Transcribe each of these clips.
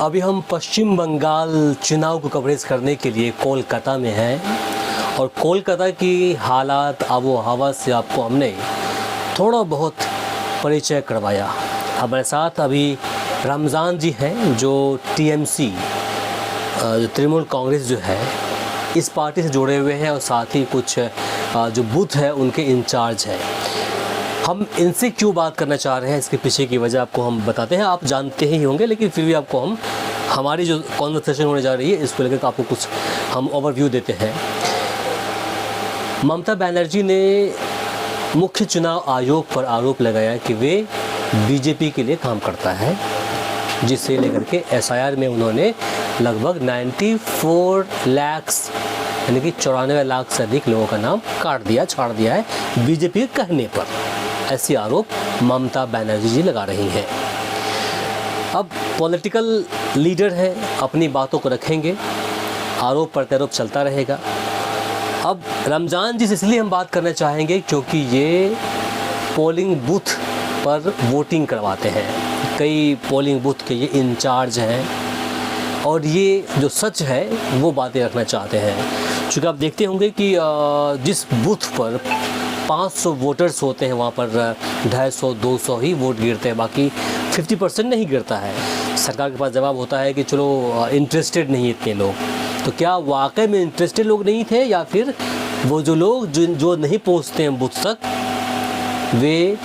अभी हम पश्चिम बंगाल चुनाव को कवरेज करने के लिए कोलकाता में हैं और कोलकाता की हालात आबो हवा से आपको हमने थोड़ा बहुत परिचय करवाया। हमारे साथ अभी रमज़ान जी हैं जो टीएमसी जो तृणमूल कांग्रेस जो है इस पार्टी से जुड़े हुए हैं और साथ ही कुछ जो बूथ है उनके इंचार्ज हैं। हम इनसे क्यों बात करना चाह रहे हैं, इसके पीछे की वजह आपको हम बताते हैं, आप जानते ही होंगे, लेकिन फिर भी आपको हम हमारी जो कॉन्वर्सेशन होने जा रही है इसको लेकर आपको कुछ हम ओवरव्यू देते हैं। ममता बनर्जी ने मुख्य चुनाव आयोग पर आरोप लगाया कि वे बीजेपी के लिए काम करता है, जिसे लेकर के एसआईआर में उन्होंने लगभग 94 लाख यानी कि 94 लाख से अधिक लोगों का नाम छाड़ दिया है बीजेपी के कहने पर। ऐसी आरोप ममता बनर्जी जी लगा रही हैं। अब पॉलिटिकल लीडर हैं, अपनी बातों को रखेंगे, आरोप प्रत्यारोप चलता रहेगा। अब रमज़ान जी से इसलिए हम बात करना चाहेंगे क्योंकि ये पोलिंग बूथ पर वोटिंग करवाते हैं, कई पोलिंग बूथ के ये इंचार्ज हैं और ये जो सच है वो बातें रखना चाहते हैं। क्योंकि आप देखते होंगे कि जिस बूथ पर 500 वोटर्स होते हैं वहाँ पर 250-200 ही वोट गिरते हैं, बाकी 50% नहीं गिरता है। सरकार के पास जवाब होता है कि चलो इंटरेस्टेड नहीं इतने लोग। तो क्या वाकई में इंटरेस्टेड लोग नहीं थे या फिर वो जो लोग जो नहीं पहुँचते हैं बूथ तक वे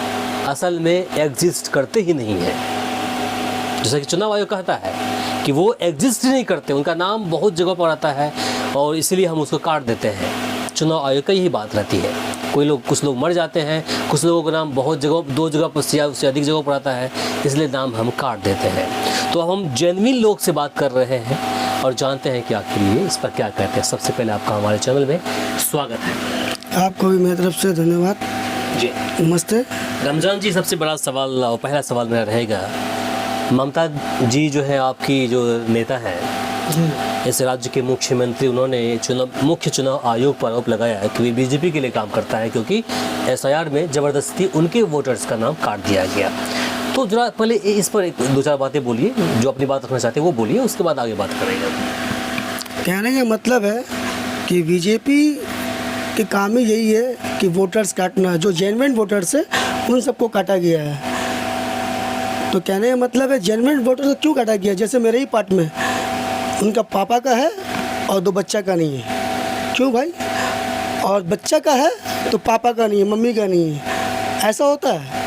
असल में एग्जिस्ट करते ही नहीं हैं। जैसा कि चुनाव आयोग कहता है कि वो एग्जिस्ट ही नहीं करते, उनका नाम बहुत जगह पर आता है और इसलिए हम उसको काट देते हैं। चुनाव आयोग का यही बात रहती है। कुछ लोग मर जाते हैं, कुछ लोगों का नाम बहुत जगह 2 जगह पर या उससे अधिक जगह पर आता है, इसलिए नाम हम काट देते हैं। तो हम जेन्युइन लोग से बात कर रहे हैं और जानते हैं कि आखिर ये इस पर क्या कहते हैं। सबसे पहले आपका हमारे चैनल में स्वागत है। आपको भी मेरी तरफ से धन्यवाद जी। नमस्ते। रमज़ान जी, सबसे बड़ा सवाल और पहला सवाल मेरा रहेगा, ममता जी जो है आपकी जो नेता हैं इस राज्य के मुख्यमंत्री, उन्होंने मुख्य चुनाव आयोग पर आरोप लगाया है कि वे बीजेपी के लिए काम करता है क्योंकि एसआईआर में ज़बरदस्ती उनके वोटर्स का नाम काट दिया गया। तो जरा पहले इस पर 2-4 बातें बोलिए, जो अपनी बात रखना चाहते हैं वो बोलिए, उसके बाद आगे बात करेंगे। कहने का मतलब है कि बीजेपी के काम ही यही है कि वोटर्स काटना, जो जेन्युइन वोटर्स है उन सबको काटा गया है। तो कहने का मतलब है जेन्युइन वोटर्स को क्यों काटा गया। जैसे मेरे ही पार्ट में उनका पापा का है और 2 बच्चा का नहीं है, क्यों भाई? और बच्चा का है तो पापा का नहीं है, मम्मी का नहीं है, ऐसा होता है?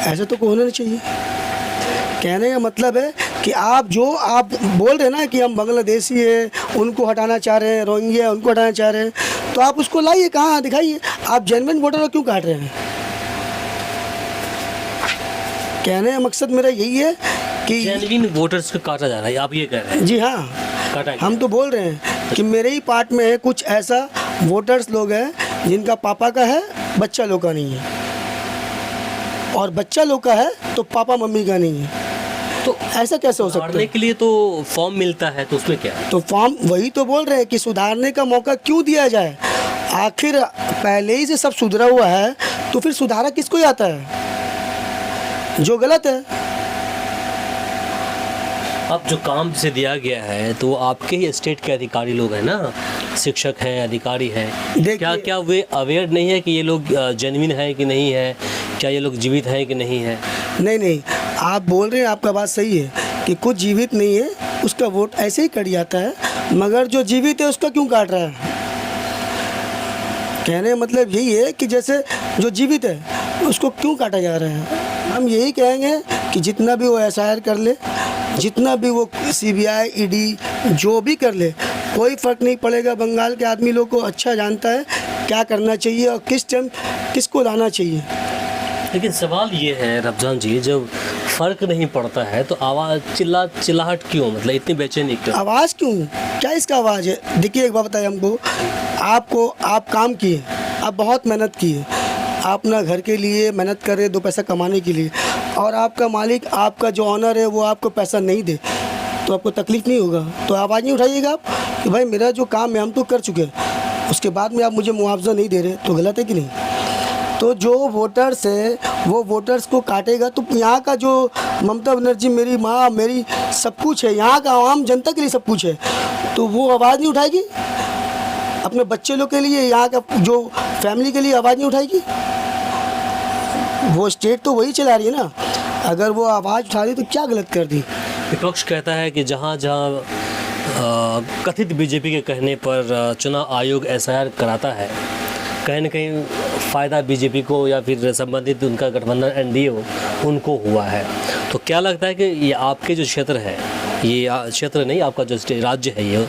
ऐसा तो होना नहीं चाहिए। कहने का मतलब है कि आप बोल रहे हैं ना कि हम बांग्लादेशी है उनको हटाना चाह रहे हैं, रोहिंग्या उनको हटाना चाह रहे हैं, तो आप उसको लाइए, कहाँ दिखाइए। आप जेन्युइन वोटर को क्यों काट रहे हैं? कहने का मकसद मेरा यही है कि जेन्युइन वोटर्स को काटा जा रहा है, आप ये कह रहे हैं? जी हाँ, काटा हम तो बोल रहे हैं कि मेरे ही पार्ट में है कुछ ऐसा वोटर्स लोग हैं जिनका पापा का है, बच्चा लोग का नहीं है, और बच्चा लोग का है तो पापा मम्मी का नहीं है। तो ऐसा कैसे हो सकता है? सुधारने के लिए तो फॉर्म मिलता है, तो उसमें क्या है? तो फॉर्म वही तो बोल रहे हैं कि सुधारने का मौका क्यों दिया जाए। आखिर पहले ही से सब सुधरा हुआ है तो फिर सुधारा किसको ही आता है, जो गलत है। अब जो काम से दिया गया है तो आपके ही स्टेट के अधिकारी लोग हैं ना, शिक्षक हैं, अधिकारी हैं, क्या वे अवेयर नहीं है कि ये लोग जेन्युइन है कि नहीं है, क्या ये लोग जीवित हैं कि नहीं है? नहीं, आप बोल रहे हैं, आपका बात सही है कि कुछ जीवित नहीं है, उसका वोट ऐसे ही कट जाता है, मगर जो जीवित है उसका क्यों काट रहा है? कहने का मतलब यही है कि जैसे जो जीवित है उसको क्यों काटा जा रहा है। हम यही कहेंगे कि जितना भी वो एसआईआर कर ले, जितना भी वो सीबीआई ईडी जो भी कर ले, कोई फ़र्क नहीं पड़ेगा। बंगाल के आदमी लोग को अच्छा जानता है क्या करना चाहिए और किस टाइम किसको लाना चाहिए। लेकिन सवाल ये है रमज़ान जी, जब फ़र्क नहीं पड़ता है तो आवाज़ चिल्लाहट क्यों, मतलब इतनी बेचैनी क्यों? आवाज़ क्यों, क्या इसका आवाज़ है? देखिए एक बात बताइए हमको, आप काम किए, आप बहुत मेहनत किए, आप ना घर के लिए मेहनत कर रहे 2 पैसा कमाने के लिए, और आपका मालिक, आपका जो ऑनर है वो आपको पैसा नहीं दे, तो आपको तकलीफ़ नहीं होगा? तो आवाज़ नहीं उठाइएगा आप कि भाई मेरा जो काम है हम तो कर चुके हैं, उसके बाद में आप मुझे मुआवजा नहीं दे रहे, तो गलत है कि नहीं? तो जो वोटर्स है वो वोटर्स को काटेगा, तो यहाँ का जो ममता बनर्जी मेरी माँ मेरी सब कुछ है, यहाँ का आम जनता के लिए सब कुछ है, तो वो आवाज़ नहीं उठाएगी? अपने बच्चे लोग के लिए, यहाँ का जो फैमिली के लिए आवाज़ नहीं उठाएगी? वो स्टेट तो वही चला रही है ना, अगर वो आवाज़ उठा दी तो क्या गलत कर दी? विपक्ष कहता है कि जहाँ जहाँ कथित बीजेपी के कहने पर चुनाव आयोग एसआईआर कराता है, कहीं न कहीं फ़ायदा बीजेपी को या फिर संबंधित उनका गठबंधन एनडीए हो उनको हुआ है। तो क्या लगता है कि ये आपके जो क्षेत्र है, ये क्षेत्र नहीं आपका जो राज्य है ये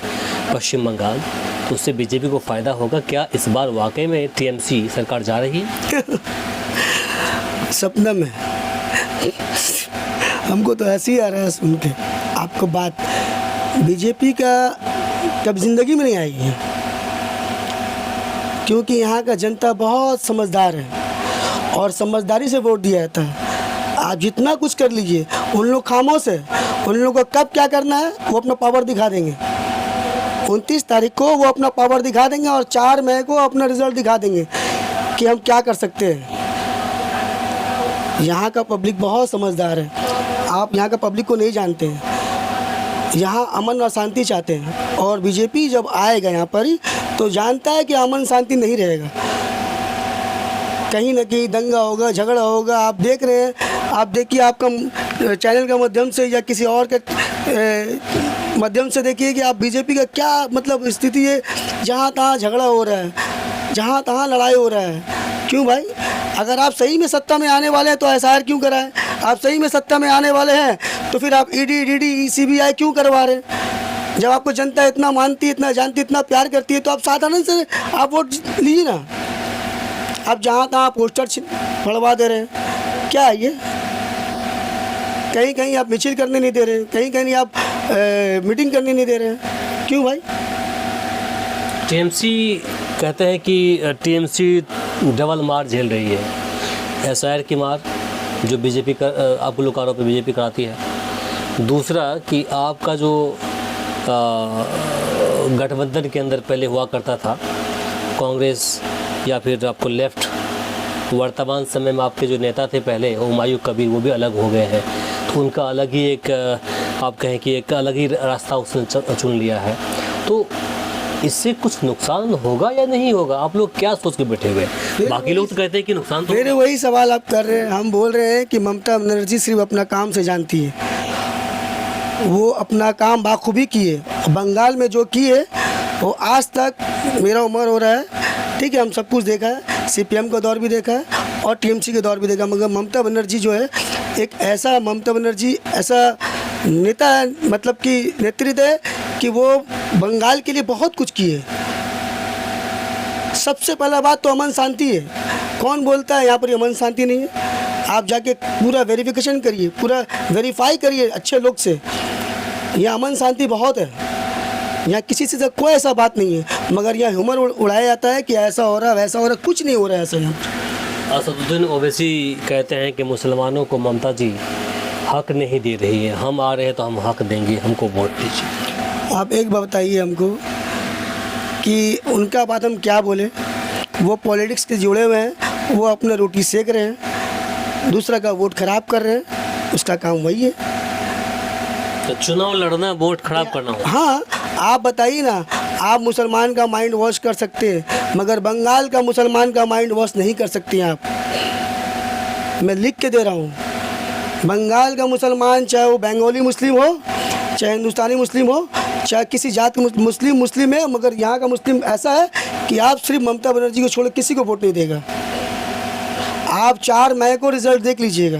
पश्चिम बंगाल, तो उससे बीजेपी को फ़ायदा होगा क्या? इस बार वाकई में टीएमसी सरकार जा रही है? सपना में हमको तो ऐसे ही आ रहा है सुन के आपको बात। बीजेपी का कब ज़िंदगी में नहीं आई है, क्योंकि यहाँ का जनता बहुत समझदार है और समझदारी से वोट दिया जाता है। आप जितना कुछ कर लीजिए, उन लोग खामोश है, उन लोगों को कब क्या करना है वो अपना पावर दिखा देंगे। 29 तारीख को वो अपना पावर दिखा देंगे और 4 मई को अपना रिजल्ट दिखा देंगे कि हम क्या कर सकते हैं। यहाँ का पब्लिक बहुत समझदार है, आप यहाँ का पब्लिक को नहीं जानते हैं। यहाँ अमन और शांति चाहते हैं और बीजेपी जब आएगा यहाँ पर ही तो जानता है कि अमन शांति नहीं रहेगा, कहीं ना कहीं दंगा होगा, झगड़ा होगा। आप देख रहे हैं, आप देखिए, आपका चैनल के माध्यम से या किसी और के माध्यम से देखिए कि आप बीजेपी का क्या मतलब स्थिति है। जहाँ तहाँ झगड़ा हो रहा है, जहाँ तहाँ लड़ाई हो रहा है। क्यों भाई? अगर आप सही में सत्ता में आने वाले हैं तो एसआईआर क्यों कराएं? आप सही में सत्ता में आने वाले हैं तो फिर आप ईडी, डीडी, सीबीआई क्यों करवा रहे हैं? जब आपको जनता इतना मानती है, इतना जानती है, इतना प्यार करती है, तो आप साधारण से आप वोट लीजिए ना। आप जहाँ तहाँ पोस्टर फड़वा दे रहे हैं, क्या है ये? कहीं कहीं आप मिছিল करने नहीं दे रहे, कहीं कहीं आप मीटिंग करने नहीं दे रहे हैं। क्यों भाई? टीएमसी कहते हैं कि टीएमसी डबल मार झेल रही है। एसआईआर की मार जो बीजेपी का आपको लोग आरोप बीजेपी कराती है, दूसरा कि आपका जो गठबंधन के अंदर पहले हुआ करता था कांग्रेस या फिर आपको लेफ्ट, वर्तमान समय में आपके जो नेता थे पहले हुमायूं कबीर, वो भी अलग हो गए हैं, तो उनका अलग ही एक आप कहें कि एक अलग ही रास्ता उसने चुन लिया है। तो इससे कुछ नुकसान होगा या नहीं होगा? आप लोग क्या सोच के बैठे हुए? बाकी लोग तो कहते हैं कि नुकसान तो। मेरे वही सवाल आप कर रहे हैं। हम बोल रहे हैं कि ममता बनर्जी सिर्फ अपना काम से जानती है, वो अपना काम बाखूबी किए। बंगाल में जो किए वो आज तक, मेरा उम्र हो रहा है, ठीक है, हम सब कुछ देखा है, सीपीएम का दौर भी देखा है और टीएमसी का दौर भी देखा, मगर ममता बनर्जी जो है एक ऐसा, ममता बनर्जी ऐसा नेता है, मतलब कि नेतृत्व है कि वो बंगाल के लिए बहुत कुछ किए। सबसे पहला बात तो अमन शांति है। कौन बोलता है यहाँ पर अमन शांति नहीं है? आप जाके पूरा वेरिफिकेशन करिए, पूरा वेरीफाई करिए अच्छे लोग से। यहाँ अमन शांति बहुत है, यहाँ किसी से कोई ऐसा बात नहीं है, मगर यहाँ ह्यूमर उड़ाया जाता है कि ऐसा हो रहा है वैसा हो रहा है। कुछ नहीं हो रहा है ऐसा यहाँ। असदुद्दीन ओवैसी कहते हैं कि मुसलमानों को ममता जी हक नहीं दे रही है, हम आ रहे हैं तो हम हक देंगे, हमको वोट दीजिए। आप एक बात बताइए हमको कि उनका बात हम क्या बोले? वो पॉलिटिक्स से जुड़े हुए हैं, वो अपना रोटी सेक रहे हैं, दूसरा का वोट खराब कर रहे हैं, उसका काम वही है। तो चुनाव लड़ना वोट खराब करना हो? हाँ, आप बताइए ना, आप मुसलमान का माइंड वॉश कर सकते हैं, मगर बंगाल का मुसलमान का माइंड वॉश नहीं कर सकते हैं आप। मैं लिख के दे रहा हूँ, बंगाल का मुसलमान, चाहे वो बंगाली मुस्लिम हो, चाहे हिंदुस्तानी मुस्लिम हो, चाहे किसी जात का मुस्लिम है, मगर यहाँ का मुस्लिम ऐसा है कि आप सिर्फ ममता बनर्जी को छोड़ किसी को वोट नहीं देगा। आप 4 मई को रिजल्ट देख लीजिएगा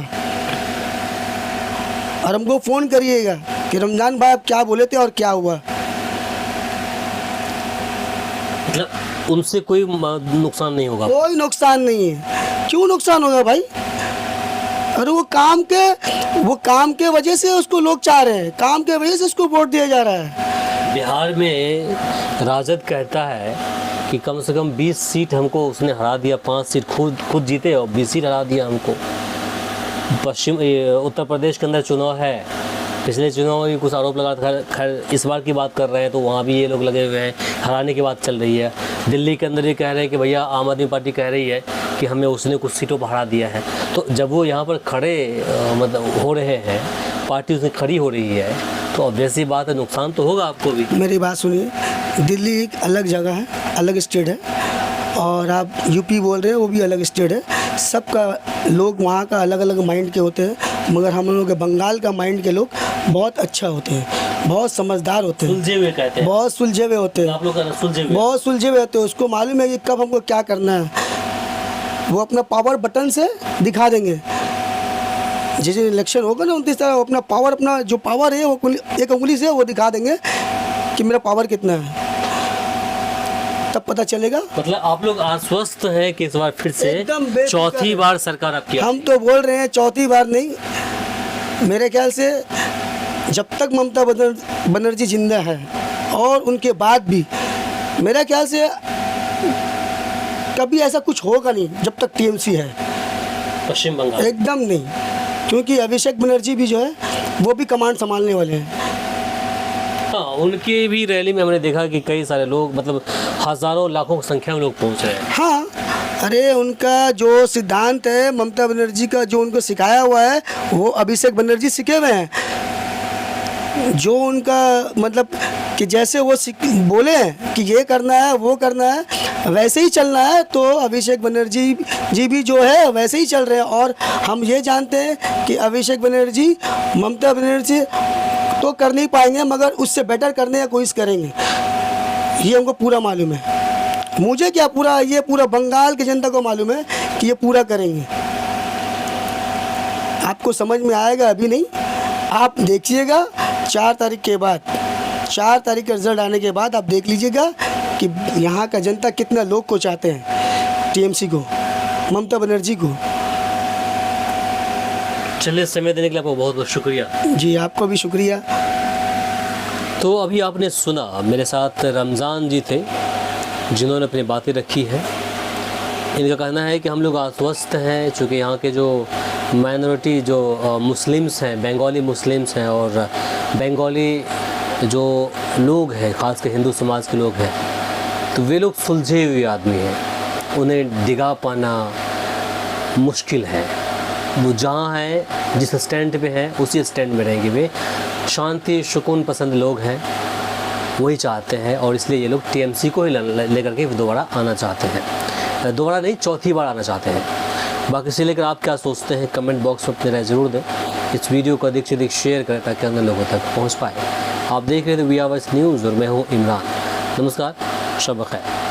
और हमको फ़ोन करिएगा कि रमज़ान भाई आप क्या बोले थे और क्या हुआ। मतलब उनसे कोई नुकसान नहीं होगा? कोई नुकसान नहीं है। क्यों नुकसान होगा भाई? अरे वो काम के वजह से उसको लोग चाह रहे हैं, काम के वजह से उसको वोट दिया जा रहा है। बिहार में राजद कहता है कि कम से कम 20 सीट हमको उसने हरा दिया, 5 सीट खुद जीते और 20 सीट हरा दिया हमको। उत्तर प्रदेश के अंदर चुनाव है, पिछले चुनाव में भी कुछ आरोप लगा था, खैर इस बार की बात कर रहे हैं तो वहाँ भी ये लोग लगे हुए हैं, हराने की बात चल रही है। दिल्ली के अंदर ये कह रहे हैं कि भैया आम आदमी पार्टी कह रही है कि हमें उसने कुछ सीटों पर हरा दिया है। तो जब वो यहाँ पर खड़े मतलब हो रहे हैं, पार्टी उसमें खड़ी हो रही है, तो ऑब्वियसली बात है नुकसान तो होगा आपको भी। मेरी बात सुनिए, दिल्ली एक अलग जगह है, अलग स्टेट है, और आप यूपी बोल रहे हैं वो भी अलग स्टेट है। सबका लोग वहाँ का अलग अलग माइंड के होते हैं, मगर हम लोगों के बंगाल का माइंड के लोग बहुत अच्छा होते हैं, बहुत समझदार होते हैं, सुलझे हुए कहते हैं, बहुत सुलझे हुए होते हैं। आप लोग का सुलझे हुए, बहुत सुलझे हुए होते हैं। उसको मालूम है कि कब हमको क्या करना है, वो अपना पावर बटन से दिखा देंगे। जिस दिन इलेक्शन होगा ना 29 तारीख, अपना पावर, अपना जो पावर है वो एक उंगली से वो दिखा देंगे कि मेरा पावर कितना है, तब पता चलेगा। मतलब आप लोग आश्वस्त हैं कि इस बार फिर से एकदम बेफिक्र चौथी है। बार सरकार आपकी हम तो बोल रहे हैं चौथी बार नहीं, मेरे ख्याल से जब तक ममता बनर्जी जिंदा है और उनके बाद भी मेरे ख्याल से कभी ऐसा कुछ होगा नहीं जब तक टीएमसी है, पश्चिम बंगाल एकदम नहीं। क्योंकि अभिषेक बनर्जी भी जो है वो भी कमांड संभालने वाले हैं। हाँ, उनकी भी रैली में हमने देखा कि कई सारे लोग, मतलब हज़ारों लाखों की संख्या में लोग पहुंच रहे हैं। हाँ, अरे उनका जो सिद्धांत है, ममता बनर्जी का जो उनको सिखाया हुआ है, वो अभिषेक बनर्जी सीखे हुए हैं। जो उनका मतलब कि जैसे वो बोले हैं कि ये करना है वो करना है, वैसे ही चलना है, तो अभिषेक बनर्जी जी भी जो है वैसे ही चल रहे हैं। और हम ये जानते हैं कि अभिषेक बनर्जी ममता बनर्जी तो कर नहीं पाएंगे, मगर उससे बेटर करने की कोशिश करेंगे, ये हमको पूरा मालूम है। मुझे क्या, पूरा ये पूरा बंगाल की जनता को मालूम है कि ये पूरा करेंगे। आपको समझ में आएगा अभी नहीं, आप देखिएगा 4 तारीख के बाद, 4 तारीख का रिजल्ट आने के बाद आप देख लीजिएगा कि यहाँ का जनता कितना लोग को चाहते हैं, टीएमसी को, ममता बनर्जी को। चलिए, समय देने के लिए आपको बहुत बहुत शुक्रिया। जी, आपको भी शुक्रिया। तो अभी आपने सुना, मेरे साथ रमज़ान जी थे जिन्होंने अपनी बातें रखी है। इनका कहना है कि हम लोग आश्वस्त हैं, चूँकि यहाँ के जो माइनॉरिटी जो मुस्लिम्स हैं, बंगाली मुस्लिम्स हैं, और बंगाली जो लोग हैं, ख़ास कर हिंदू समाज के लोग हैं, तो वे लोग सुलझे हुए आदमी हैं, उन्हें डिगा पाना मुश्किल है। वो जहाँ है, जिस स्टैंड पे है, उसी स्टैंड में रहेंगे। वे शांति सुकून पसंद लोग हैं, वही चाहते हैं, और इसलिए ये लोग टीएमसी को ही लेकर के दोबारा आना चाहते हैं। दोबारा नहीं, चौथी बार आना चाहते हैं। बाकी इसे लेकर आप क्या सोचते हैं, कमेंट बॉक्स में अपनी राय ज़रूर दें। इस वीडियो को अधिक से अधिक शेयर करें ताकि अन्य लोगों तक पहुँच पाए। आप देख रहे थे वी आवर न्यूज़ और मैं हूँ इमरान। नमस्कार, शब खैर।